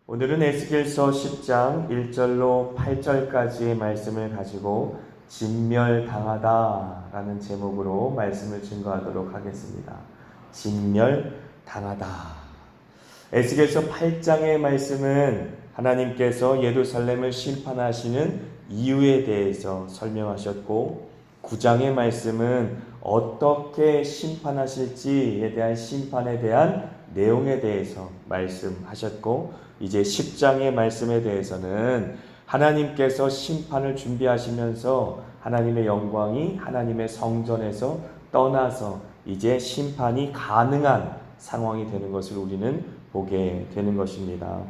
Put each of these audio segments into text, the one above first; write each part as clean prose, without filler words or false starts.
오늘은 에스겔서 10장 1절로 8절까지의 말씀을 가지고 진멸당하다 라는 제목으로 말씀을 증거하도록 하겠습니다. 진멸당하다. 에스겔서 8장의 말씀은 하나님께서 예루살렘을 심판하시는 이유에 대해서 설명하셨고, 9장의 말씀은 어떻게 심판하실지에 대한 심판에 대한 내용에 대해서 말씀하셨고, 이제 10장의 말씀에 대해서는 하나님께서 심판을 준비하시면서 하나님의 영광이 하나님의 성전에서 떠나서 이제 심판이 가능한 상황이 되는 것을 우리는 보게 되는 것입니다.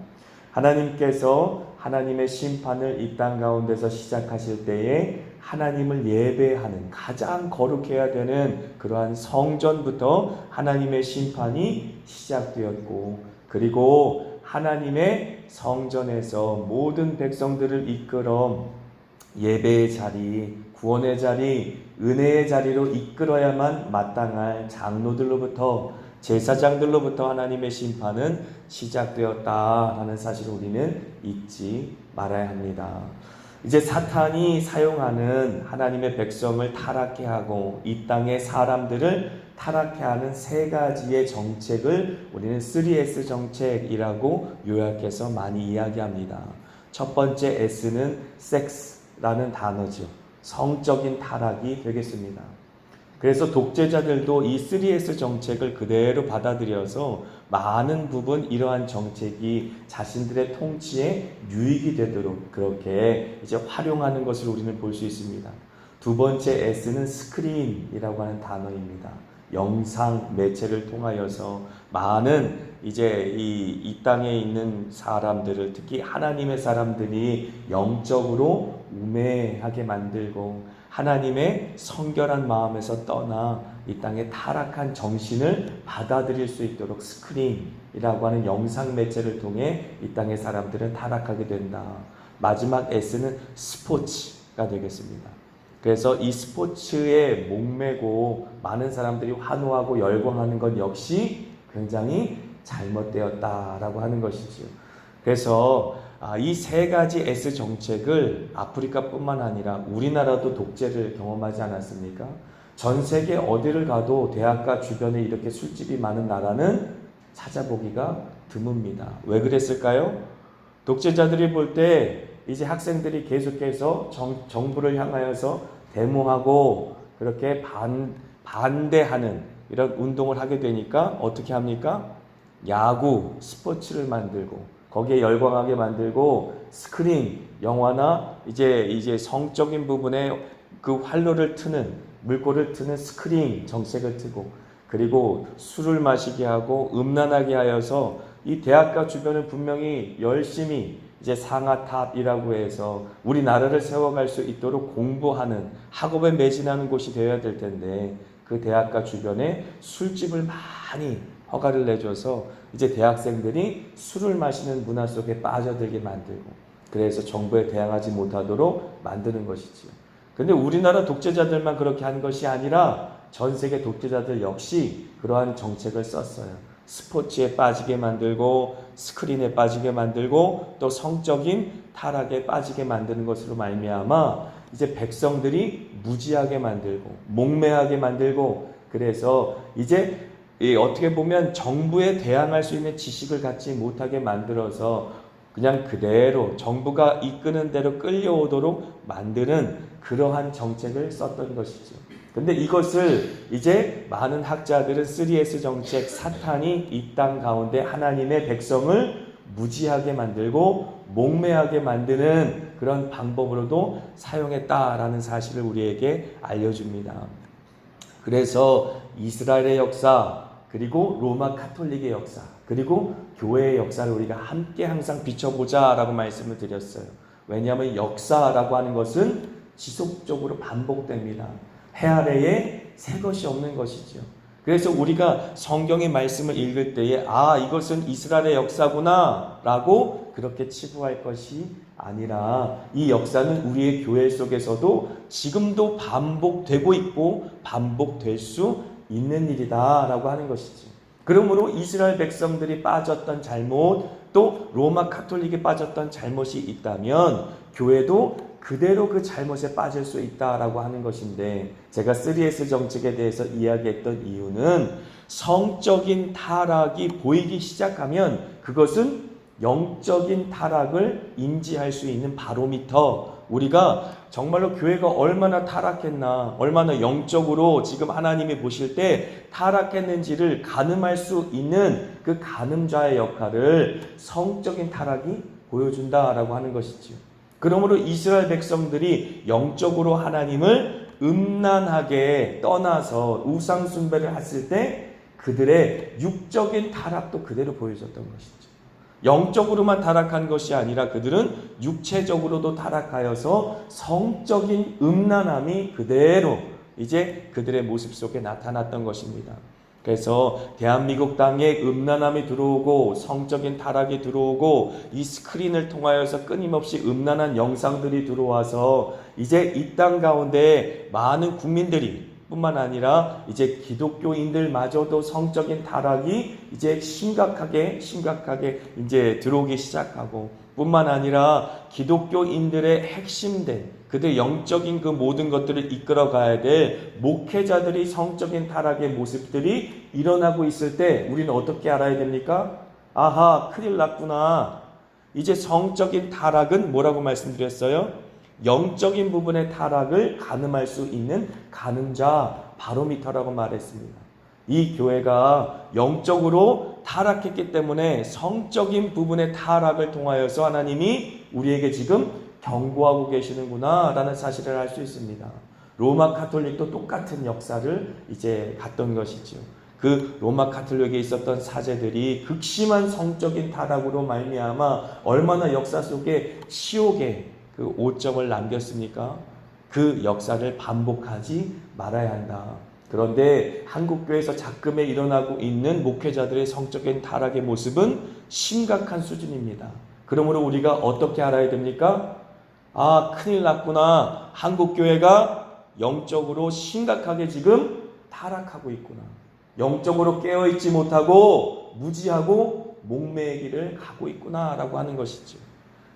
하나님께서 하나님의 심판을 이 땅 가운데서 시작하실 때에 하나님을 예배하는, 가장 거룩해야 되는 그러한 성전부터 하나님의 심판이 시작되었고, 그리고 하나님의 성전에서 모든 백성들을 이끌어 예배의 자리, 구원의 자리, 은혜의 자리로 이끌어야만 마땅할 장로들로부터, 제사장들로부터 하나님의 심판은 시작되었다라는 사실을 우리는 잊지 말아야 합니다. 이제 사탄이 사용하는 하나님의 백성을 타락케 하고 이 땅의 사람들을 타락케 하는 세 가지의 정책을 우리는 3S 정책이라고 요약해서 많이 이야기합니다. 첫 번째 S는 섹스라는 단어죠. 성적인 타락이 되겠습니다. 그래서 독재자들도 이 3S 정책을 그대로 받아들여서 많은 부분 이러한 정책이 자신들의 통치에 유익이 되도록 그렇게 이제 활용하는 것을 우리는 볼 수 있습니다. 두 번째 S는 스크린이라고 하는 단어입니다. 영상 매체를 통하여서 많은 이제 이 땅에 있는 사람들을, 특히 하나님의 사람들이 영적으로 우매하게 만들고 하나님의 성결한 마음에서 떠나 이 땅의 타락한 정신을 받아들일 수 있도록 스크린이라고 하는 영상 매체를 통해 이 땅의 사람들은 타락하게 된다. 마지막 S는 스포츠가 되겠습니다. 그래서 이 스포츠에 목매고 많은 사람들이 환호하고 열광하는 것 역시 굉장히 잘못되었다라고 하는 것이죠. 그래서 이 세 가지 S 정책을 아프리카뿐만 아니라 우리나라도 독재를 경험하지 않았습니까? 전 세계 어디를 가도 대학가 주변에 이렇게 술집이 많은 나라는 찾아보기가 드뭅니다. 왜 그랬을까요? 독재자들이 볼 때 이제 학생들이 계속해서 정부를 향하여서 데모하고 그렇게 반대하는 이런 운동을 하게 되니까 어떻게 합니까? 야구, 스포츠를 만들고 거기에 열광하게 만들고 스크린, 영화나 이제 성적인 부분에 그 활로를 트는, 물꼬를 트는 스크린 정책을 트고, 그리고 술을 마시게 하고 음란하게 하여서 이 대학가 주변은 분명히 열심히 이제 상아탑이라고 해서 우리나라를 세워갈 수 있도록 공부하는, 학업에 매진하는 곳이 되어야 될 텐데 그 대학가 주변에 술집을 많이 허가를 내줘서 이제 대학생들이 술을 마시는 문화 속에 빠져들게 만들고, 그래서 정부에 대항하지 못하도록 만드는 것이지요. 근데 우리나라 독재자들만 그렇게 한 것이 아니라 전 세계 독재자들 역시 그러한 정책을 썼어요. 스포츠에 빠지게 만들고 스크린에 빠지게 만들고 또 성적인 타락에 빠지게 만드는 것으로 말미암아 이제 백성들이 무지하게 만들고 목매하게 만들고, 그래서 이제 어떻게 보면 정부에 대항할 수 있는 지식을 갖지 못하게 만들어서 그냥 그대로 정부가 이끄는 대로 끌려오도록 만드는 그러한 정책을 썼던 것이죠. 근데 이것을 이제 많은 학자들은 3S 정책, 사탄이 이 땅 가운데 하나님의 백성을 무지하게 만들고 목매하게 만드는 그런 방법으로도 사용했다라는 사실을 우리에게 알려줍니다. 그래서 이스라엘의 역사, 그리고 로마 카톨릭의 역사, 그리고 교회의 역사를 우리가 함께 항상 비춰보자라고 말씀을 드렸어요. 왜냐하면 역사라고 하는 것은 지속적으로 반복됩니다. 해 아래에 새 것이 없는 것이죠. 그래서 우리가 성경의 말씀을 읽을 때에 이것은 이스라엘의 역사구나 라고 그렇게 치부할 것이 아니라 이 역사는 우리의 교회 속에서도 지금도 반복되고 있고 반복될 수 있는 일이다 라고 하는 것이지. 그러므로 이스라엘 백성들이 빠졌던 잘못, 또 로마 카톨릭에 빠졌던 잘못이 있다면 교회도 그대로 그 잘못에 빠질 수 있다라고 하는 것인데, 제가 3S 정책에 대해서 이야기했던 이유는 성적인 타락이 보이기 시작하면 그것은 영적인 타락을 인지할 수 있는 바로미터, 우리가 정말로 교회가 얼마나 타락했나, 얼마나 영적으로 지금 하나님이 보실 때 타락했는지를 가늠할 수 있는 그 가늠자의 역할을 성적인 타락이 보여준다라고 하는 것이지요. 그러므로 이스라엘 백성들이 영적으로 하나님을 음란하게 떠나서 우상 숭배를 했을 때 그들의 육적인 타락도 그대로 보여줬던 것이죠. 영적으로만 타락한 것이 아니라 그들은 육체적으로도 타락하여서 성적인 음란함이 그대로 이제 그들의 모습 속에 나타났던 것입니다. 그래서 대한민국 땅에 음란함이 들어오고 성적인 타락이 들어오고 이 스크린을 통하여서 끊임없이 음란한 영상들이 들어와서 이제 이 땅 가운데 많은 국민들이 뿐만 아니라 이제 기독교인들마저도 성적인 타락이 이제 심각하게 이제 들어오기 시작하고, 뿐만 아니라 기독교인들의 핵심된 그들 영적인 그 모든 것들을 이끌어 가야 될 목회자들이 성적인 타락의 모습들이 일어나고 있을 때 우리는 어떻게 알아야 됩니까? 아하, 큰일 났구나. 이제 성적인 타락은 뭐라고 말씀드렸어요? 영적인 부분의 타락을 가늠할 수 있는 가늠자, 바로미터라고 말했습니다. 이 교회가 영적으로 타락했기 때문에 성적인 부분의 타락을 통하여서 하나님이 우리에게 지금 경고하고 계시는구나 라는 사실을 알 수 있습니다. 로마 카톨릭도 똑같은 역사를 이제 갔던 것이죠. 그 로마 카톨릭에 있었던 사제들이 극심한 성적인 타락으로 말미암아 얼마나 역사 속에 치욕의 그 오점을 남겼습니까? 그 역사를 반복하지 말아야 한다. 그런데 한국교회에서 작금에 일어나고 있는 목회자들의 성적인 타락의 모습은 심각한 수준입니다. 그러므로 우리가 어떻게 알아야 됩니까? 아, 큰일 났구나. 한국교회가 영적으로 심각하게 지금 타락하고 있구나. 영적으로 깨어있지 못하고 무지하고 목매기를 가고 있구나 라고 하는 것이죠.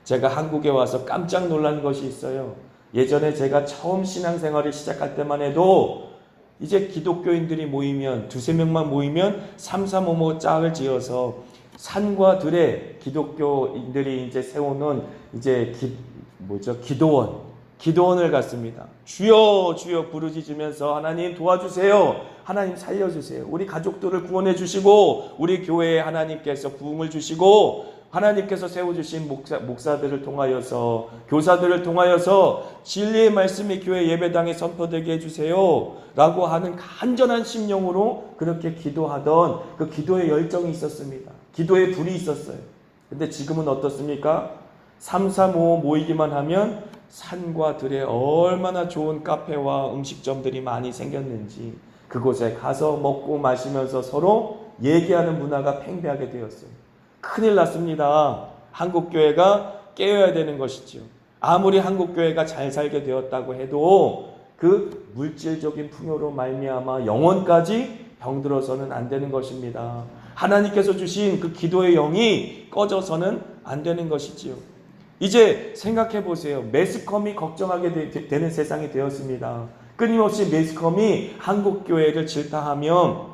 제가 한국에 와서 깜짝 놀란 것이 있어요. 예전에 제가 처음 신앙생활을 시작할 때만 해도 이제 기독교인들이 모이면 두세 명만 모이면 335 짝을 지어서 산과 들에 기독교인들이 이제 세우는 이제 기도원을 갔습니다. 주여 주여 부르짖으면서 하나님 도와주세요. 하나님 살려주세요. 우리 가족들을 구원해 주시고 우리 교회에 하나님께서 부흥을 주시고 하나님께서 세워주신 목사들을 통하여서 교사들을 통하여서 진리의 말씀이 교회 예배당에 선포되게 해주세요 라고 하는 간절한 심령으로 그렇게 기도하던 그 기도의 열정이 있었습니다. 기도의 불이 있었어요. 근데 지금은 어떻습니까? 335 모이기만 하면 산과 들에 얼마나 좋은 카페와 음식점들이 많이 생겼는지 그곳에 가서 먹고 마시면서 서로 얘기하는 문화가 팽배하게 되었어요. 큰일 났습니다. 한국교회가 깨어야 되는 것이죠. 아무리 한국교회가 잘 살게 되었다고 해도 그 물질적인 풍요로 말미암아 영혼까지 병들어서는 안 되는 것입니다. 하나님께서 주신 그 기도의 영이 꺼져서는 안 되는 것이지요. 이제 생각해 보세요. 매스컴이 걱정하게 되는 세상이 되었습니다. 끊임없이 매스컴이 한국교회를 질타하며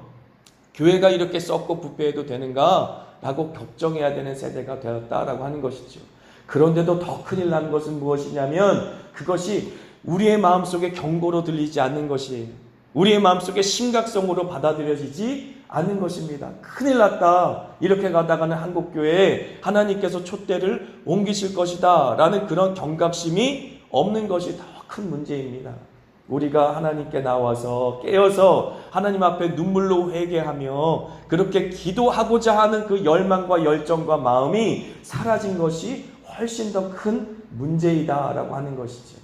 교회가 이렇게 썩고 부패해도 되는가? 라고 걱정해야 되는 세대가 되었다라고 하는 것이죠. 그런데도 더 큰일 난 것은 무엇이냐면 그것이 우리의 마음속에 경고로 들리지 않는 것이 우리의 마음속에 심각성으로 받아들여지지 않는 것입니다. 큰일 났다. 이렇게 가다가는 한국교회에 하나님께서 촛대를 옮기실 것이다 라는 그런 경각심이 없는 것이 더 큰 문제입니다. 우리가 하나님께 나와서 깨어서 하나님 앞에 눈물로 회개하며 그렇게 기도하고자 하는 그 열망과 열정과 마음이 사라진 것이 훨씬 더 큰 문제이다라고 하는 것이죠.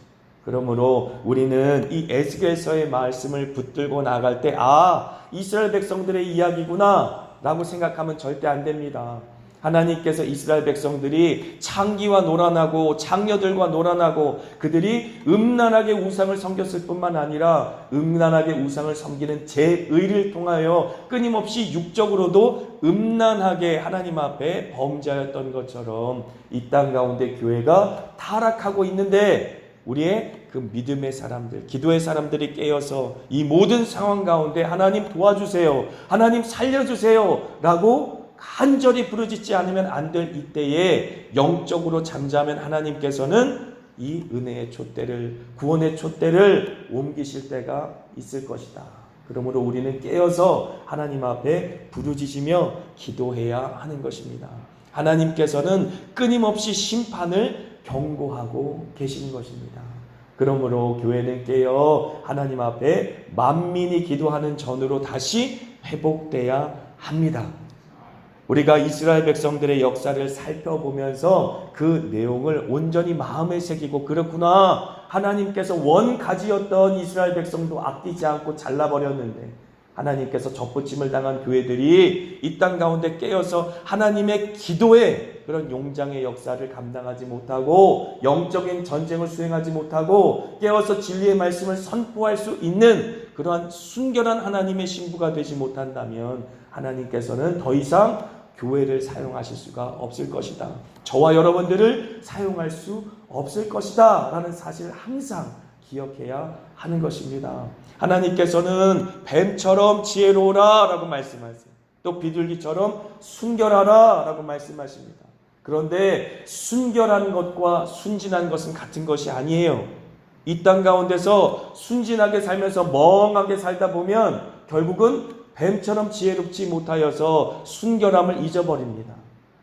그러므로 우리는 이 에스겔서의 말씀을 붙들고 나갈 때 이스라엘 백성들의 이야기구나 라고 생각하면 절대 안 됩니다. 하나님께서 이스라엘 백성들이 창기와 노란하고 장녀들과 노란하고 그들이 음란하게 우상을 섬겼을 뿐만 아니라 음란하게 우상을 섬기는 제의를 통하여 끊임없이 육적으로도 음란하게 하나님 앞에 범죄하였던 것처럼 이 땅 가운데 교회가 타락하고 있는데 우리의 그 믿음의 사람들, 기도의 사람들이 깨어서 이 모든 상황 가운데 하나님 도와주세요, 하나님 살려주세요 라고 간절히 부르짖지 않으면 안 될 이때에 영적으로 잠자면 하나님께서는 이 은혜의 촛대를, 구원의 촛대를 옮기실 때가 있을 것이다. 그러므로 우리는 깨어서 하나님 앞에 부르짖으며 기도해야 하는 것입니다. 하나님께서는 끊임없이 심판을 경고하고 계시는 것입니다. 그러므로 교회는 깨어 하나님 앞에 만민이 기도하는 전으로 다시 회복돼야 합니다. 우리가 이스라엘 백성들의 역사를 살펴보면서 그 내용을 온전히 마음에 새기고 그렇구나, 하나님께서 원가지였던 이스라엘 백성도 아끼지 않고 잘라버렸는데 하나님께서 접붙임을 당한 교회들이 이 땅 가운데 깨어서 하나님의 기도의 그런 용장의 역사를 감당하지 못하고 영적인 전쟁을 수행하지 못하고 깨어서 진리의 말씀을 선포할 수 있는 그러한 순결한 하나님의 신부가 되지 못한다면 하나님께서는 더 이상 교회를 사용하실 수가 없을 것이다, 저와 여러분들을 사용할 수 없을 것이다 라는 사실을 항상 기억해야 하는 것입니다. 하나님께서는 뱀처럼 지혜로우라 라고 말씀하세요. 또 비둘기처럼 순결하라 라고 말씀하십니다. 그런데 순결한 것과 순진한 것은 같은 것이 아니에요. 이 땅 가운데서 순진하게 살면서 멍하게 살다 보면 결국은 뱀처럼 지혜롭지 못하여서 순결함을 잊어버립니다.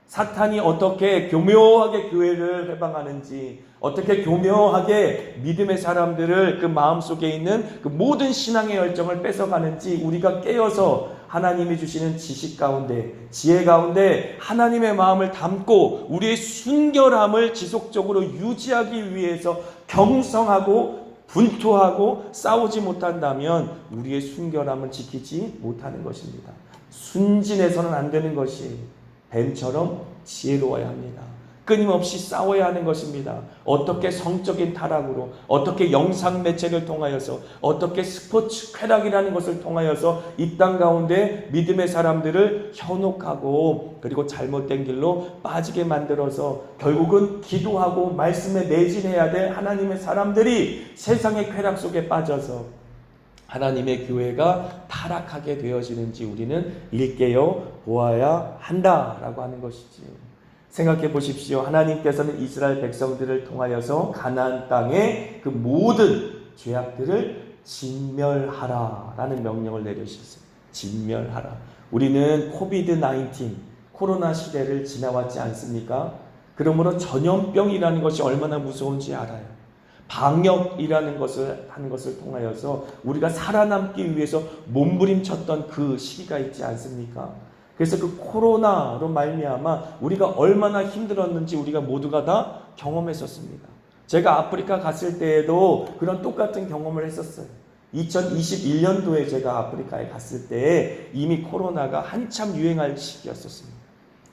사탄이 어떻게 교묘하게 교회를 해방하는지, 어떻게 교묘하게 믿음의 사람들을 그 마음속에 있는 그 모든 신앙의 열정을 뺏어가는지 우리가 깨어서 하나님이 주시는 지식 가운데, 지혜 가운데 하나님의 마음을 담고 우리의 순결함을 지속적으로 유지하기 위해서 경성하고 분투하고 싸우지 못한다면 우리의 순결함을 지키지 못하는 것입니다. 순진해서는 안 되는 것이 뱀처럼 지혜로워야 합니다. 끊임없이 싸워야 하는 것입니다. 어떻게 성적인 타락으로, 어떻게 영상 매체를 통하여서, 어떻게 스포츠 쾌락이라는 것을 통하여서 이 땅 가운데 믿음의 사람들을 현혹하고 그리고 잘못된 길로 빠지게 만들어서 결국은 기도하고 말씀에 매진해야 될 하나님의 사람들이 세상의 쾌락 속에 빠져서 하나님의 교회가 타락하게 되어지는지 우리는 일깨어 보아야 한다라고 하는 것이지요. 생각해 보십시오. 하나님께서는 이스라엘 백성들을 통하여서 가나안 땅의 그 모든 죄악들을 진멸하라라는 명령을 내리셨어요. 진멸하라. 우리는 코비드-19 코로나 시대를 지나왔지 않습니까? 그러므로 전염병이라는 것이 얼마나 무서운지 알아요. 방역이라는 것을 하는 것을 통하여서 우리가 살아남기 위해서 몸부림쳤던 그 시기가 있지 않습니까? 그래서 그 코로나로 말미암아 우리가 얼마나 힘들었는지 우리가 모두가 다 경험했었습니다. 제가 아프리카 갔을 때에도 그런 똑같은 경험을 했었어요. 2021년도에 제가 아프리카에 갔을 때 이미 코로나가 한참 유행할 시기였었습니다.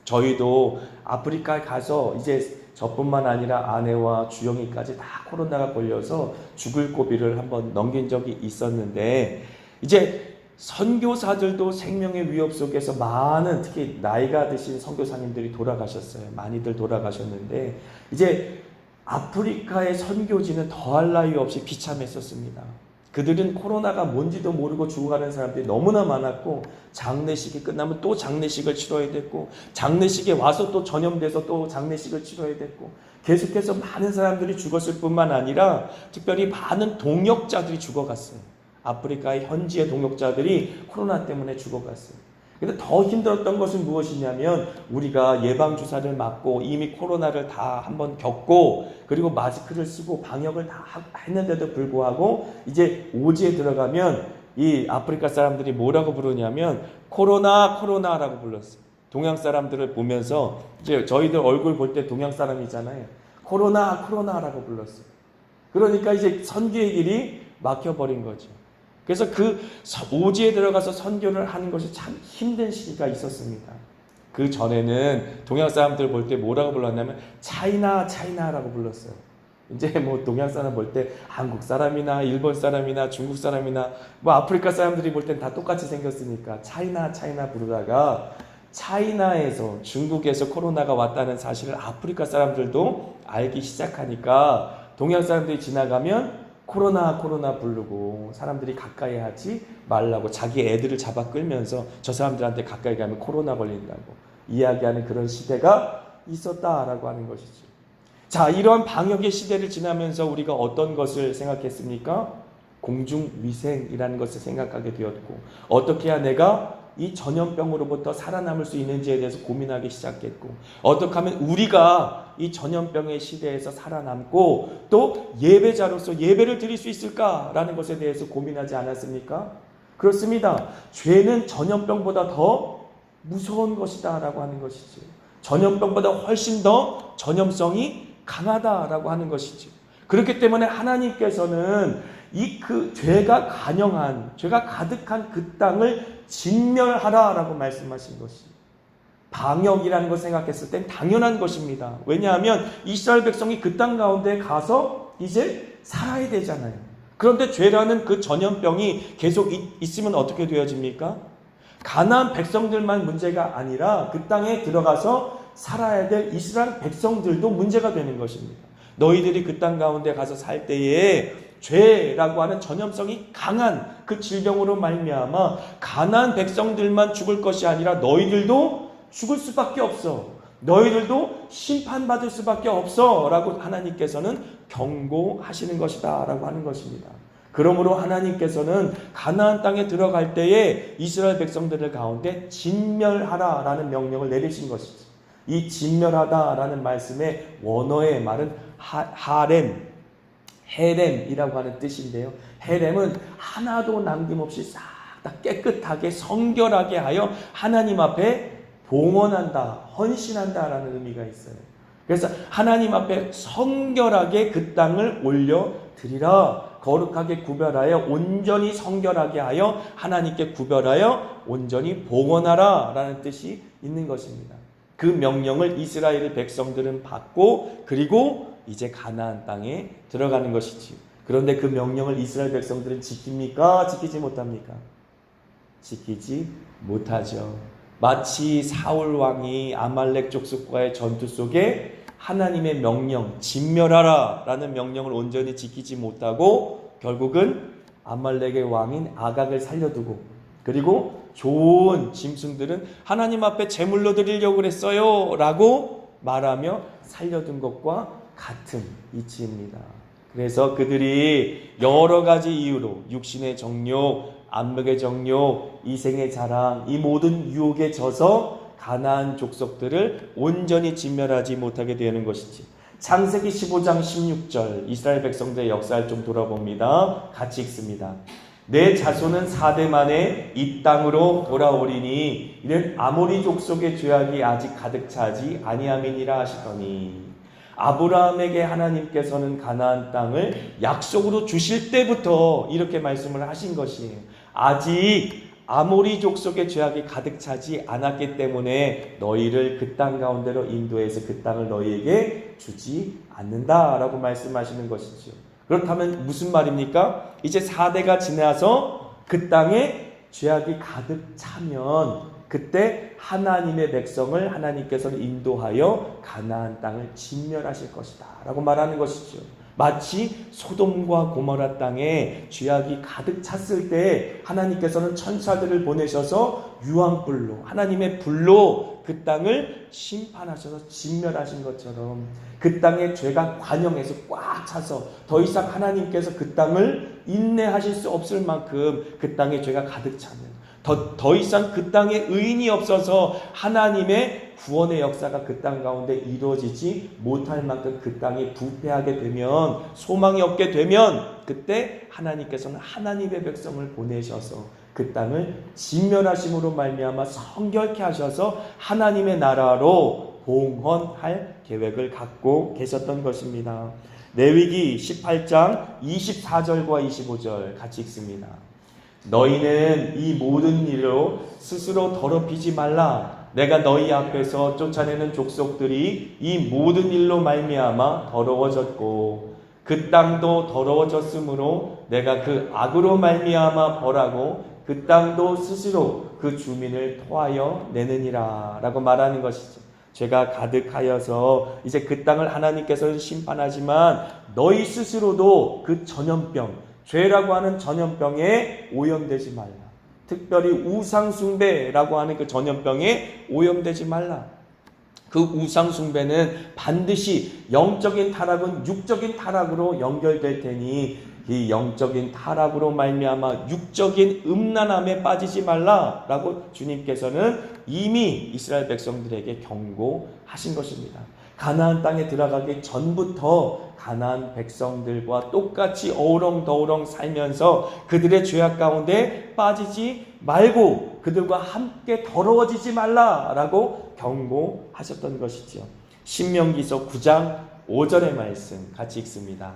저희도 아프리카에 가서 이제 저뿐만 아니라 아내와 주영이까지 다 코로나가 걸려서 죽을 고비를 한번 넘긴 적이 있었는데, 이제 선교사들도 생명의 위협 속에서 많은, 특히 나이가 드신 선교사님들이 돌아가셨어요. 많이들 돌아가셨는데 이제 아프리카의 선교지는 더할 나위 없이 비참했었습니다. 그들은 코로나가 뭔지도 모르고 죽어가는 사람들이 너무나 많았고, 장례식이 끝나면 또 장례식을 치러야 됐고, 장례식에 와서 또 전염돼서 또 장례식을 치러야 됐고, 계속해서 많은 사람들이 죽었을 뿐만 아니라 특별히 많은 동역자들이 죽어갔어요. 아프리카의 현지의 동역자들이 코로나 때문에 죽어갔어요. 근데 더 힘들었던 것은 무엇이냐면, 우리가 예방주사를 맞고 이미 코로나를 다 한번 겪고 그리고 마스크를 쓰고 방역을 다 했는데도 불구하고 이제 오지에 들어가면 이 아프리카 사람들이 뭐라고 부르냐면 코로나라고 불렀어요. 동양 사람들을 보면서, 이제 저희들 얼굴 볼 때 동양 사람이잖아요. 코로나라고 불렀어요. 그러니까 이제 선교의 길이 막혀버린 거죠. 그래서 그 오지에 들어가서 선교를 하는 것이 참 힘든 시기가 있었습니다. 그 전에는 동양 사람들 볼 때 뭐라고 불렀냐면 차이나라고 불렀어요. 이제 뭐 동양 사람 볼 때 한국 사람이나 일본 사람이나 중국 사람이나 뭐 아프리카 사람들이 볼 땐 다 똑같이 생겼으니까 차이나 부르다가 차이나에서 중국에서 코로나가 왔다는 사실을 아프리카 사람들도 알기 시작하니까 동양 사람들이 지나가면 코로나 부르고 사람들이 가까이 하지 말라고 자기 애들을 잡아 끌면서 저 사람들한테 가까이 가면 코로나 걸린다고 이야기하는 그런 시대가 있었다라고 하는 것이죠. 자, 이러한 방역의 시대를 지나면서 우리가 어떤 것을 생각했습니까? 공중위생이라는 것을 생각하게 되었고, 어떻게 해야 내가 이 전염병으로부터 살아남을 수 있는지에 대해서 고민하기 시작했고, 어떻게 하면 우리가 이 전염병의 시대에서 살아남고 또 예배자로서 예배를 드릴 수 있을까라는 것에 대해서 고민하지 않았습니까? 그렇습니다. 죄는 전염병보다 더 무서운 것이다 라고 하는 것이죠. 전염병보다 훨씬 더 전염성이 강하다라고 하는 것이죠. 그렇기 때문에 하나님께서는 그 죄가 가득한 그 땅을 진멸하라라고 말씀하신 것이 방역이라는 걸 생각했을 땐 당연한 것입니다. 왜냐하면 이스라엘 백성이 그 땅 가운데 가서 이제 살아야 되잖아요. 그런데 죄라는 그 전염병이 계속 있으면 어떻게 되어집니까? 가나안 백성들만 문제가 아니라 그 땅에 들어가서 살아야 될 이스라엘 백성들도 문제가 되는 것입니다. 너희들이 그 땅 가운데 가서 살 때에 죄라고 하는 전염성이 강한 그 질병으로 말미암아 가나안 백성들만 죽을 것이 아니라 너희들도 죽을 수밖에 없어. 너희들도 심판받을 수밖에 없어 라고 하나님께서는 경고하시는 것이다 라고 하는 것입니다. 그러므로 하나님께서는 가나안 땅에 들어갈 때에 이스라엘 백성들을 가운데 진멸하라 라는 명령을 내리신 것이죠. 이 진멸하다라는 말씀의 원어의 말은 헤렘이라고 하는 뜻인데요. 헤렘은 하나도 남김없이 싹 다 깨끗하게 성결하게 하여 하나님 앞에 봉헌한다, 헌신한다라는 의미가 있어요. 그래서 하나님 앞에 성결하게 그 땅을 올려드리라. 거룩하게 구별하여 온전히 성결하게 하여 하나님께 구별하여 온전히 봉헌하라 라는 뜻이 있는 것입니다. 그 명령을 이스라엘 백성들은 받고 그리고 이제 가나안 땅에 들어가는 것이지요. 그런데 그 명령을 이스라엘 백성들은 지킵니까? 지키지 못합니까? 지키지 못하죠. 마치 사울 왕이 아말렉 족속과의 전투 속에 하나님의 명령, 진멸하라 라는 명령을 온전히 지키지 못하고 결국은 아말렉의 왕인 아각을 살려두고 그리고 좋은 짐승들은 하나님 앞에 제물로 드리려고 그랬어요 라고 말하며 살려둔 것과 같은 이치입니다. 그래서 그들이 여러 가지 이유로 육신의 정욕, 안목의 정욕, 이생의 자랑, 이 모든 유혹에 져서 가나안 족속들을 온전히 진멸하지 못하게 되는 것이지. 창세기 15장 16절 이스라엘 백성들의 역사를 좀 돌아봅니다. 같이 읽습니다. 내 자손은 4대 만에 이 땅으로 돌아오리니 이는 아모리 족속의 죄악이 아직 가득 차지 아니함이니라 하시더니 아브라함에게 하나님께서는 가나안 땅을 약속으로 주실 때부터 이렇게 말씀을 하신 것이에요. 아직 아모리 족속의 죄악이 가득 차지 않았기 때문에 너희를 그 땅 가운데로 인도해서 그 땅을 너희에게 주지 않는다라고 말씀하시는 것이죠. 그렇다면 무슨 말입니까? 이제 4대가 지나서 그 땅에 죄악이 가득 차면 그때 하나님의 백성을 하나님께서는 인도하여 가나안 땅을 진멸하실 것이다 라고 말하는 것이죠. 마치 소돔과 고모라 땅에 죄악이 가득 찼을 때 하나님께서는 천사들을 보내셔서 유황불로 하나님의 불로 그 땅을 심판하셔서 진멸하신 것처럼 그 땅에 죄가 관영해서 꽉 차서 더 이상 하나님께서 그 땅을 인내하실 수 없을 만큼 그 땅에 죄가 가득 차면 더 이상 그 땅에 의인이 없어서 하나님의 구원의 역사가 그 땅 가운데 이루어지지 못할 만큼 그 땅이 부패하게 되면 소망이 없게 되면 그때 하나님께서는 하나님의 백성을 보내셔서 그 땅을 진멸하심으로 말미암아 성결케 하셔서 하나님의 나라로 봉헌할 계획을 갖고 계셨던 것입니다. 레위기 18장 24절과 25절 같이 읽습니다. 너희는 이 모든 일로 스스로 더럽히지 말라. 내가 너희 앞에서 쫓아내는 족속들이 이 모든 일로 말미암아 더러워졌고 그 땅도 더러워졌으므로 내가 그 악으로 말미암아 벌하고 그 땅도 스스로 그 주민을 토하여 내느니라 라고 말하는 것이죠. 죄가 가득하여서 이제 그 땅을 하나님께서는 심판하지만 너희 스스로도 그 전염병, 죄라고 하는 전염병에 오염되지 말라. 특별히 우상숭배라고 하는 그 전염병에 오염되지 말라. 그 우상숭배는 반드시 영적인 타락은 육적인 타락으로 연결될 테니 이 영적인 타락으로 말미암아 육적인 음란함에 빠지지 말라라고 주님께서는 이미 이스라엘 백성들에게 경고하신 것입니다. 가나안 땅에 들어가기 전부터 가나안 백성들과 똑같이 어우렁더우렁 살면서 그들의 죄악 가운데 빠지지 말고 그들과 함께 더러워지지 말라라고 경고하셨던 것이죠. 신명기서 9장 5절의 말씀 같이 읽습니다.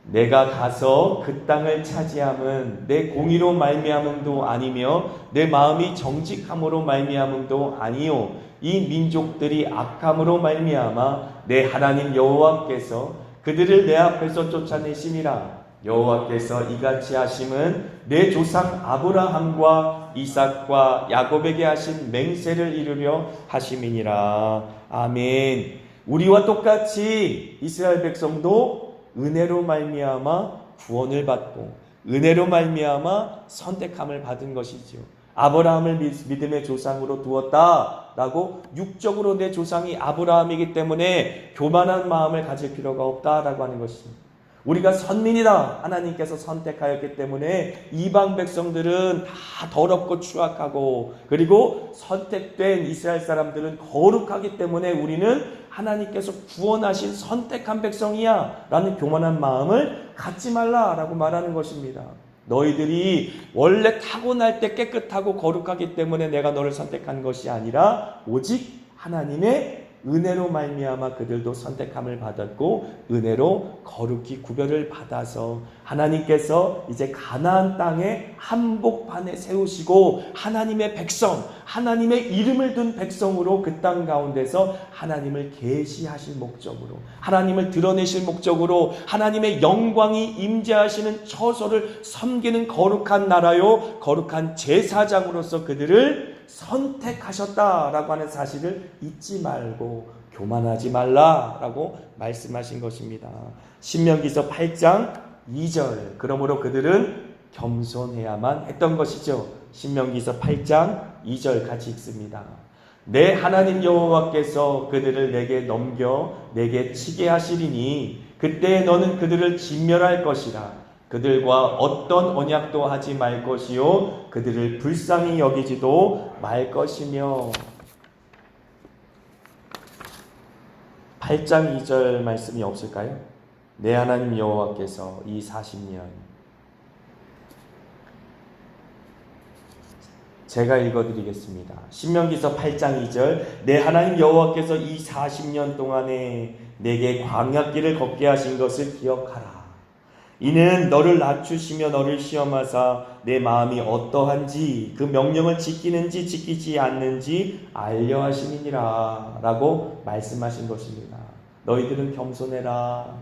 내가 가서 그 땅을 차지함은 내 공의로 말미암음도 아니며 내 마음이 정직함으로 말미암음도 아니요 이 민족들이 악함으로 말미암아 내 하나님 여호와께서 그들을 내 앞에서 쫓아내시니라. 여호와께서 이같이 하심은 내 조상 아브라함과 이삭과 야곱에게 하신 맹세를 이루려 하심이니라. 아멘. 우리와 똑같이 이스라엘 백성도 은혜로 말미암아 구원을 받고 은혜로 말미암아 선택함을 받은 것이지요. 아브라함을 믿음의 조상으로 두었다라고 육적으로 내 조상이 아브라함이기 때문에 교만한 마음을 가질 필요가 없다라고 하는 것입니다. 우리가 선민이다 하나님께서 선택하였기 때문에 이방 백성들은 다 더럽고 추악하고 그리고 선택된 이스라엘 사람들은 거룩하기 때문에 우리는 하나님께서 구원하신 선택한 백성이야 라는 교만한 마음을 갖지 말라라고 말하는 것입니다. 너희들이 원래 타고날 때 깨끗하고 거룩하기 때문에 내가 너를 선택한 것이 아니라 오직 하나님의 은혜로 말미암아 그들도 선택함을 받았고 은혜로 거룩히 구별을 받아서 하나님께서 이제 가나안 땅에 한복판에 세우시고 하나님의 백성, 하나님의 이름을 둔 백성으로 그 땅 가운데서 하나님을 계시하실 목적으로 하나님을 드러내실 목적으로 하나님의 영광이 임재하시는 처소를 섬기는 거룩한 나라요 거룩한 제사장으로서 그들을 선택하셨다라고 하는 사실을 잊지 말고 교만하지 말라라고 말씀하신 것입니다. 신명기서 8장 2절 그러므로 그들은 겸손해야만 했던 것이죠. 신명기서 8장 2절 같이 읽습니다. 내 하나님 여호와께서 그들을 내게 넘겨 내게 치게 하시리니 그때 너는 그들을 진멸할 것이라. 그들과 어떤 언약도 하지 말 것이요 그들을 불쌍히 여기지도 말 것이며. 8장 2절 말씀이 없을까요? 내 하나님 여호와께서 이 40년 제가 읽어드리겠습니다. 신명기서 8장 2절 내 하나님 여호와께서 이 40년 동안에 내게 광야길을 걷게 하신 것을 기억하라. 이는 너를 낮추시며 너를 시험하사 내 마음이 어떠한지 그 명령을 지키는지 지키지 않는지 알려 하심이니라 라고 말씀하신 것입니다. 너희들은 겸손해라.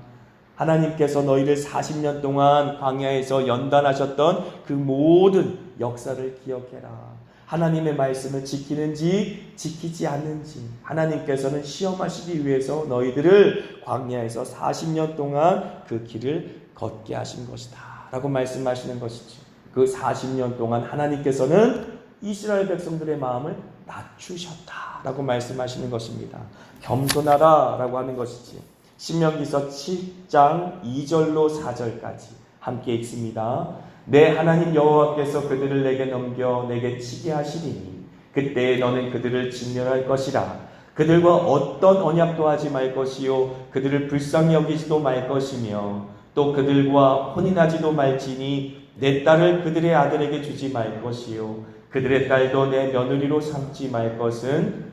하나님께서 너희를 40년 동안 광야에서 연단하셨던 그 모든 역사를 기억해라. 하나님의 말씀을 지키는지 지키지 않는지 하나님께서는 시험하시기 위해서 너희들을 광야에서 40년 동안 그 길을 걷게 하신 것이다 라고 말씀하시는 것이죠. 그 40년 동안 하나님께서는 이스라엘 백성들의 마음을 낮추셨다 라고 말씀하시는 것입니다. 겸손하라 라고 하는 것이지. 신명기서 7장 2절로 4절까지 함께 읽습니다. 내 하나님 여호와께서 그들을 내게 넘겨 내게 치게 하시리니 그때 너는 그들을 진멸할 것이라. 그들과 어떤 언약도 하지 말 것이요 그들을 불쌍히 여기지도 말 것이며 또 그들과 혼인하지도 말지니 내 딸을 그들의 아들에게 주지 말 것이요 그들의 딸도 내 며느리로 삼지 말 것은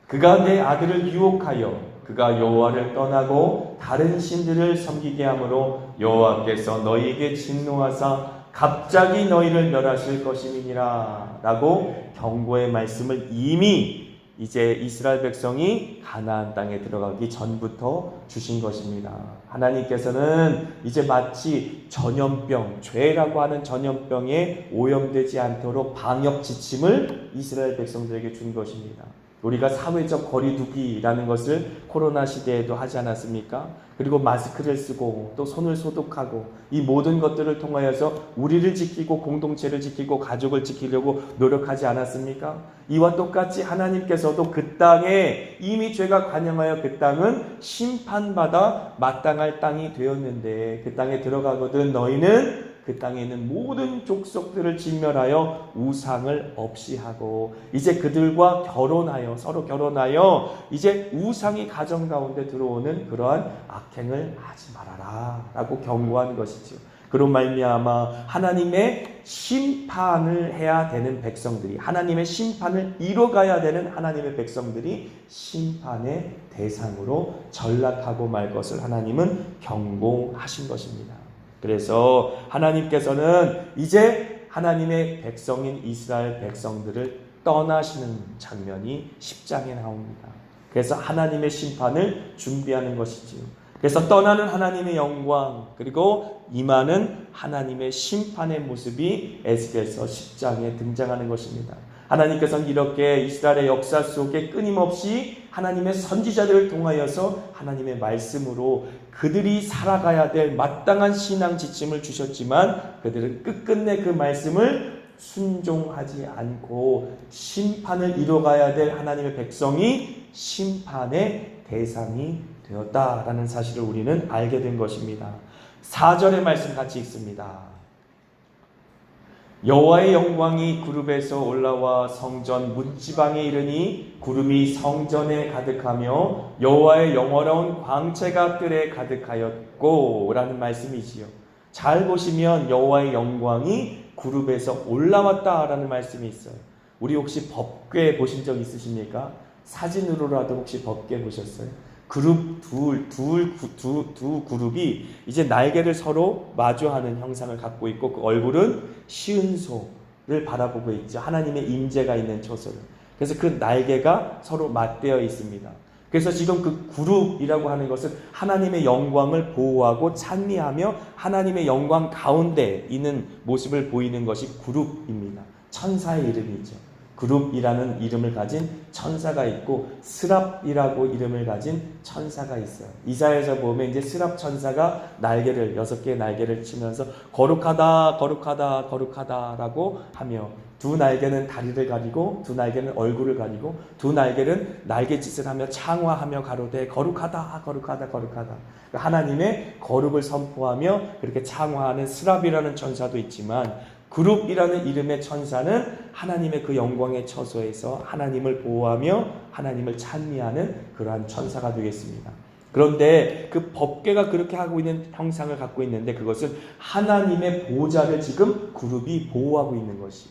그가 내 아들을 유혹하여 그가 여호와를 떠나고 다른 신들을 섬기게 하므로 여호와께서 너희에게 진노하사 갑자기 너희를 멸하실 것임이니라 라고 경고의 말씀을 이미 이제 이스라엘 백성이 가나안 땅에 들어가기 전부터 주신 것입니다. 하나님께서는 이제 마치 전염병, 죄라고 하는 전염병에 오염되지 않도록 방역 지침을 이스라엘 백성들에게 준 것입니다. 우리가 사회적 거리두기라는 것을 코로나 시대에도 하지 않았습니까? 그리고 마스크를 쓰고 또 손을 소독하고 이 모든 것들을 통하여서 우리를 지키고 공동체를 지키고 가족을 지키려고 노력하지 않았습니까? 이와 똑같이 하나님께서도 그 땅에 이미 죄가 관영하여 그 땅은 심판받아 마땅할 땅이 되었는데 그 땅에 들어가거든 너희는 그 땅에 있는 모든 족속들을 진멸하여 우상을 없이 하고 이제 그들과 결혼하여 서로 결혼하여 이제 우상이 가정 가운데 들어오는 그러한 악행을 하지 말아라 라고 경고한 것이죠. 그런 말미암아 하나님의 심판을 해야 되는 백성들이 하나님의 심판을 이뤄가야 되는 하나님의 백성들이 심판의 대상으로 전락하고 말 것을 하나님은 경고하신 것입니다. 그래서 하나님께서는 이제 하나님의 백성인 이스라엘 백성들을 떠나시는 장면이 10장에 나옵니다. 그래서 하나님의 심판을 준비하는 것이지요. 그래서 떠나는 하나님의 영광 그리고 임하는 하나님의 심판의 모습이 에스겔서 10장에 등장하는 것입니다. 하나님께서는 이렇게 이스라엘의 역사 속에 끊임없이 하나님의 선지자들을 통하여서 하나님의 말씀으로 그들이 살아가야 될 마땅한 신앙 지침을 주셨지만 그들은 끝끝내 그 말씀을 순종하지 않고 심판을 이뤄가야 될 하나님의 백성이 심판의 대상이 되었다라는 사실을 우리는 알게 된 것입니다. 4절의 말씀 같이 읽습니다. 여호와의 영광이 구름에서 올라와 성전 문지방에 이르니 구름이 성전에 가득하며 여호와의 영화로운 광채가 뜰에 가득하였고 라는 말씀이지요. 잘 보시면 여호와의 영광이 구름에서 올라왔다라는 말씀이 있어요. 우리 혹시 법궤 보신 적 있으십니까? 사진으로라도 혹시 법궤 보셨어요? 그룹 두 그룹이 이제 날개를 서로 마주하는 형상을 갖고 있고 그 얼굴은 시은소를 바라보고 있죠. 하나님의 임재가 있는 처소를. 그래서 그 날개가 서로 맞대어 있습니다. 그래서 지금 그 그룹이라고 하는 것은 하나님의 영광을 보호하고 찬미하며 하나님의 영광 가운데 있는 모습을 보이는 것이 그룹입니다. 천사의 이름이죠. 그룹이라는 이름을 가진 천사가 있고 스랍이라고 이름을 가진 천사가 있어요. 이사야에서 보면 이제 스랍 천사가 날개를 6개의 날개를 치면서 거룩하다 거룩하다 거룩하다라고 하며 두 날개는 다리를 가리고 두 날개는 얼굴을 가리고 두 날개는 날개짓을 하며 창화하며 가로되 거룩하다 거룩하다 거룩하다. 하나님의 거룩을 선포하며 그렇게 창화하는 스랍이라는 천사도 있지만 그룹이라는 이름의 천사는 하나님의 그 영광의 처소에서 하나님을 보호하며 하나님을 찬미하는 그러한 천사가 되겠습니다. 그런데 그 법궤가 그렇게 하고 있는 형상을 갖고 있는데 그것은 하나님의 보좌를 지금 그룹이 보호하고 있는 것이.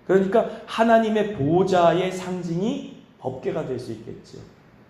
그러니까 하나님의 보좌의 상징이 법궤가 될 수 있겠죠.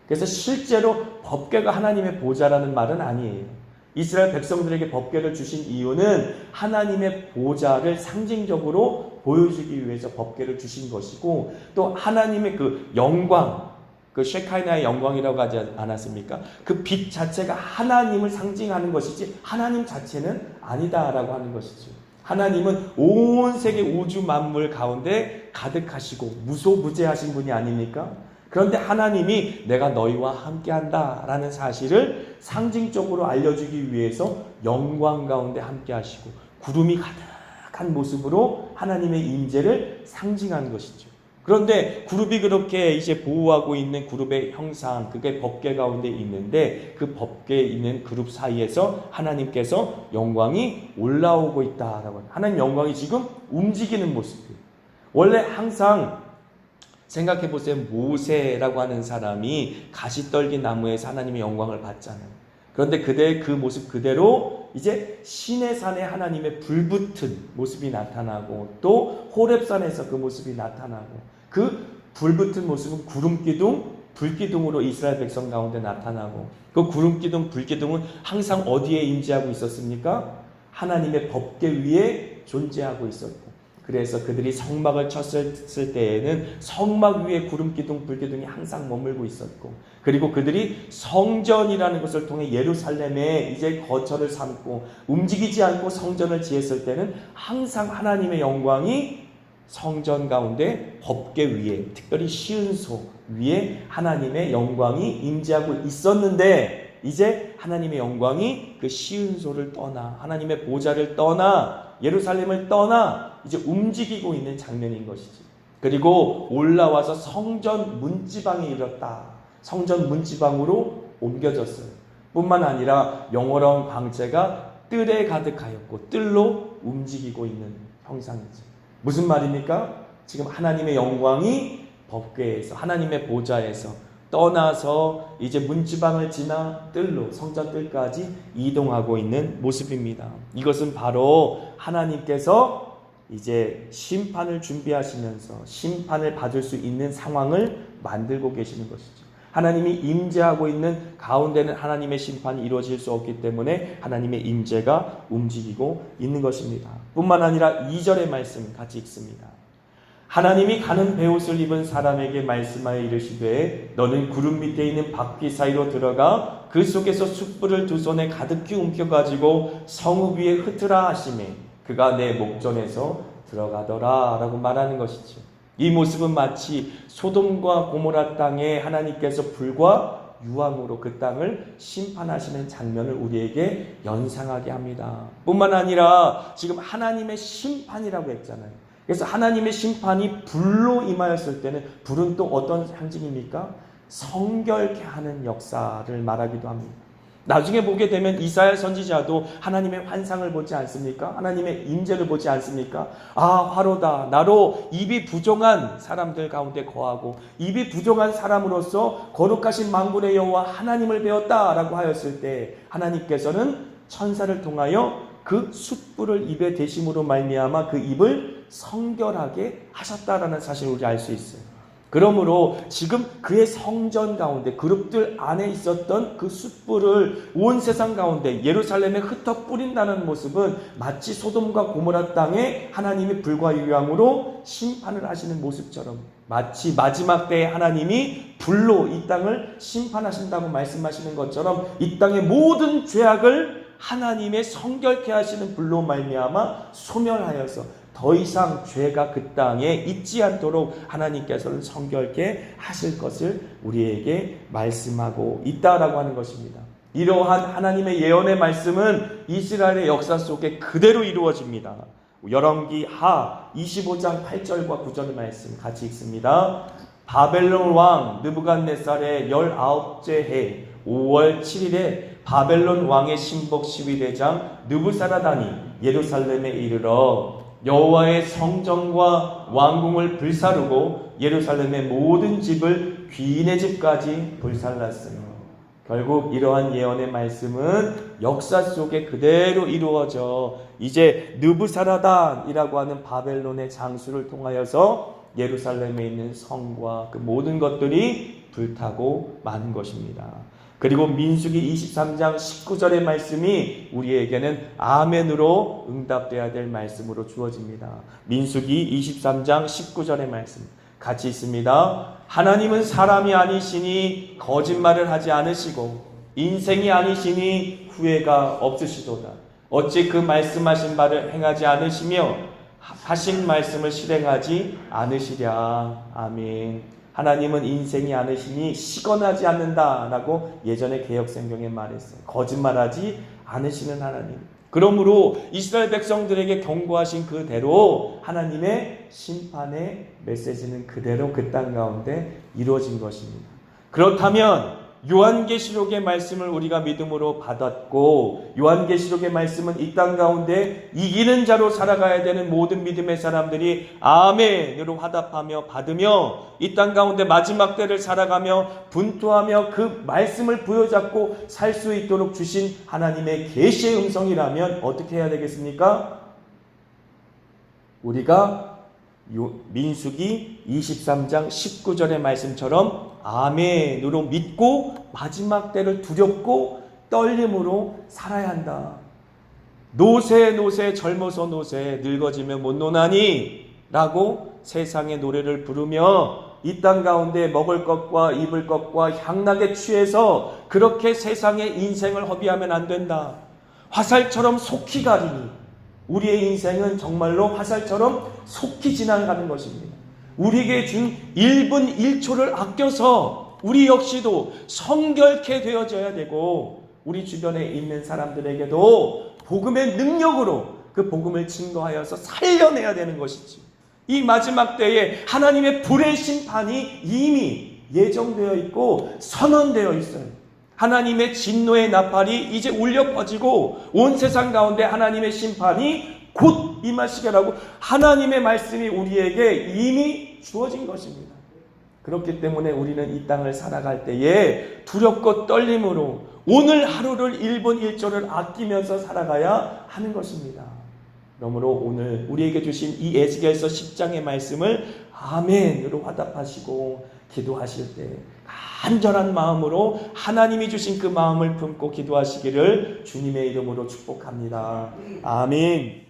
그래서 실제로 법궤가 하나님의 보좌라는 말은 아니에요. 이스라엘 백성들에게 법궤를 주신 이유는 하나님의 보좌를 상징적으로 보여주기 위해서 법궤를 주신 것이고 또 하나님의 그 영광, 그 쉐카이나의 영광이라고 하지 않았습니까? 그 빛 자체가 하나님을 상징하는 것이지 하나님 자체는 아니다라고 하는 것이죠. 하나님은 온 세계 우주 만물 가운데 가득하시고 무소부재하신 분이 아닙니까? 그런데 하나님이 내가 너희와 함께한다 라는 사실을 상징적으로 알려주기 위해서 영광 가운데 함께하시고 구름이 가득한 모습으로 하나님의 임재를 상징하는 것이죠. 그런데 그룹이 그렇게 이제 보호하고 있는 그룹의 형상, 그게 법궤 가운데 있는데 그 법궤에 있는 그룹 사이에서 하나님께서 영광이 올라오고 있다라고 합니다. 하나님 영광이 지금 움직이는 모습이에요. 원래 항상 생각해 보세요. 모세라고 하는 사람이 가시떨기 나무에서 하나님의 영광을 봤잖아요. 그런데 그대의 그 모습 그대로 이제 시내산에 하나님의 불붙은 모습이 나타나고 또 호렙산에서 그 모습이 나타나고 그 불붙은 모습은 구름기둥, 불기둥으로 이스라엘 백성 가운데 나타나고 그 구름기둥, 불기둥은 항상 어디에 임재하고 있었습니까? 하나님의 법궤 위에 존재하고 있었고, 그래서 그들이 성막을 쳤을 때에는 성막 위에 구름기둥, 불기둥이 항상 머물고 있었고, 그리고 그들이 성전이라는 것을 통해 예루살렘에 이제 거처를 삼고 움직이지 않고 성전을 지었을 때는 항상 하나님의 영광이 성전 가운데 법궤 위에, 특별히 시은소 위에 하나님의 영광이 임재하고 있었는데, 이제 하나님의 영광이 그 시은소를 떠나, 하나님의 보좌를 떠나, 예루살렘을 떠나 이제 움직이고 있는 장면인 것이지. 그리고 올라와서 성전 문지방에 이르렀다. 성전 문지방으로 옮겨졌어요. 뿐만 아니라 영원한 광채가 뜰에 가득하였고 뜰로 움직이고 있는 형상이지. 무슨 말입니까? 지금 하나님의 영광이 법궤에서, 하나님의 보좌에서 떠나서 이제 문지방을 지나 뜰로, 성전 뜰까지 이동하고 있는 모습입니다. 이것은 바로 하나님께서 이제 심판을 준비하시면서 심판을 받을 수 있는 상황을 만들고 계시는 것이죠. 하나님이 임재하고 있는 가운데는 하나님의 심판이 이루어질 수 없기 때문에 하나님의 임재가 움직이고 있는 것입니다. 뿐만 아니라 2절의 말씀 같이 읽습니다. 하나님이 가는 베옷을 입은 사람에게 말씀하여 이르시되 너는 구름 밑에 있는 바퀴 사이로 들어가 그 속에서 숯불을 두 손에 가득히 움켜가지고 성읍 위에 흩으라 하시매 그가 내 목전에서 들어가더라 라고 말하는 것이죠. 이 모습은 마치 소돔과 고모라 땅에 하나님께서 불과 유황으로 그 땅을 심판하시는 장면을 우리에게 연상하게 합니다. 뿐만 아니라 지금 하나님의 심판이라고 했잖아요. 그래서 하나님의 심판이 불로 임하였을 때는 불은 또 어떤 상징입니까? 성결케 하는 역사를 말하기도 합니다. 나중에 보게 되면 이사야 선지자도 하나님의 환상을 보지 않습니까? 하나님의 임재를 보지 않습니까? 아, 화로다. 나로 입이 부정한 사람들 가운데 거하고 입이 부정한 사람으로서 거룩하신 만군의 여호와 하나님을 배웠다라고 하였을 때 하나님께서는 천사를 통하여 그 숯불을 입에 대심으로 말미암아 그 입을 성결하게 하셨다라는 사실을 우리 알 수 있어요. 그러므로 지금 그의 성전 가운데 그룹들 안에 있었던 그 숯불을 온 세상 가운데 예루살렘에 흩어 뿌린다는 모습은 마치 소돔과 고모라 땅에 하나님이 불과 유황으로 심판을 하시는 모습처럼, 마치 마지막 때에 하나님이 불로 이 땅을 심판하신다고 말씀하시는 것처럼 이 땅의 모든 죄악을 하나님의 성결케 하시는 불로 말미암아 소멸하여서 더 이상 죄가 그 땅에 있지 않도록 하나님께서는 성결케 하실 것을 우리에게 말씀하고 있다라고 하는 것입니다. 이러한 하나님의 예언의 말씀은 이스라엘의 역사 속에 그대로 이루어집니다. 열왕기 하 25장 8절과 9절의 말씀 같이 읽습니다. 바벨론 왕 느부갓네살의 19째 해 5월 7일에 바벨론 왕의 신복 12대장 느부사라단이 예루살렘에 이르러 여호와의 성전과 왕궁을 불사르고 예루살렘의 모든 집을 귀인의 집까지 불살랐으며, 결국 이러한 예언의 말씀은 역사 속에 그대로 이루어져 이제 느부사라단이라고 하는 바벨론의 장수를 통하여서 예루살렘에 있는 성과 그 모든 것들이 불타고 마는 것입니다. 그리고 민수기 23장 19절의 말씀이 우리에게는 아멘으로 응답돼야 될 말씀으로 주어집니다. 민수기 23장 19절의 말씀 같이 있습니다. 하나님은 사람이 아니시니 거짓말을 하지 않으시고 인생이 아니시니 후회가 없으시도다. 어찌 그 말씀하신 바를 행하지 않으시며 하신 말씀을 실행하지 않으시랴. 아멘. 하나님은 인생이 아니시니 시건하지 않는다라고 예전에 개역성경에 말했어요. 거짓말하지 않으시는 하나님. 그러므로 이스라엘 백성들에게 경고하신 그대로 하나님의 심판의 메시지는 그대로 그 땅 가운데 이루어진 것입니다. 그렇다면 요한계시록의 말씀을 우리가 믿음으로 받았고, 요한계시록의 말씀은 이 땅 가운데 이기는 자로 살아가야 되는 모든 믿음의 사람들이 아멘으로 화답하며 받으며 이 땅 가운데 마지막 때를 살아가며 분투하며 그 말씀을 부여잡고 살 수 있도록 주신 하나님의 계시의 음성이라면 어떻게 해야 되겠습니까? 우리가 민수기 23장 19절의 말씀처럼 아멘으로 믿고 마지막 때를 두렵고 떨림으로 살아야 한다. 노새 젊어서 노새 늙어지면 못 노나니 라고 세상의 노래를 부르며 이 땅 가운데 먹을 것과 입을 것과 향락에 취해서 그렇게 세상의 인생을 허비하면 안 된다. 화살처럼 속히 가리니 우리의 인생은 정말로 화살처럼 속히 지나가는 것입니다. 우리에게 준 1분 1초를 아껴서 우리 역시도 성결케 되어져야 되고 우리 주변에 있는 사람들에게도 복음의 능력으로 그 복음을 증거하여서 살려내야 되는 것이지. 이 마지막 때에 하나님의 불의 심판이 이미 예정되어 있고 선언되어 있어요. 하나님의 진노의 나팔이 이제 울려 퍼지고 온 세상 가운데 하나님의 심판이 곧 임하시게라고 하나님의 말씀이 우리에게 이미 주어진 것입니다. 그렇기 때문에 우리는 이 땅을 살아갈 때에 두렵고 떨림으로 오늘 하루를 1분 1초를 아끼면서 살아가야 하는 것입니다. 그러므로 오늘 우리에게 주신 이 에스겔서 10장의 말씀을 아멘으로 화답하시고 기도하실 때 간절한 마음으로 하나님이 주신 그 마음을 품고 기도하시기를 주님의 이름으로 축복합니다. 아멘.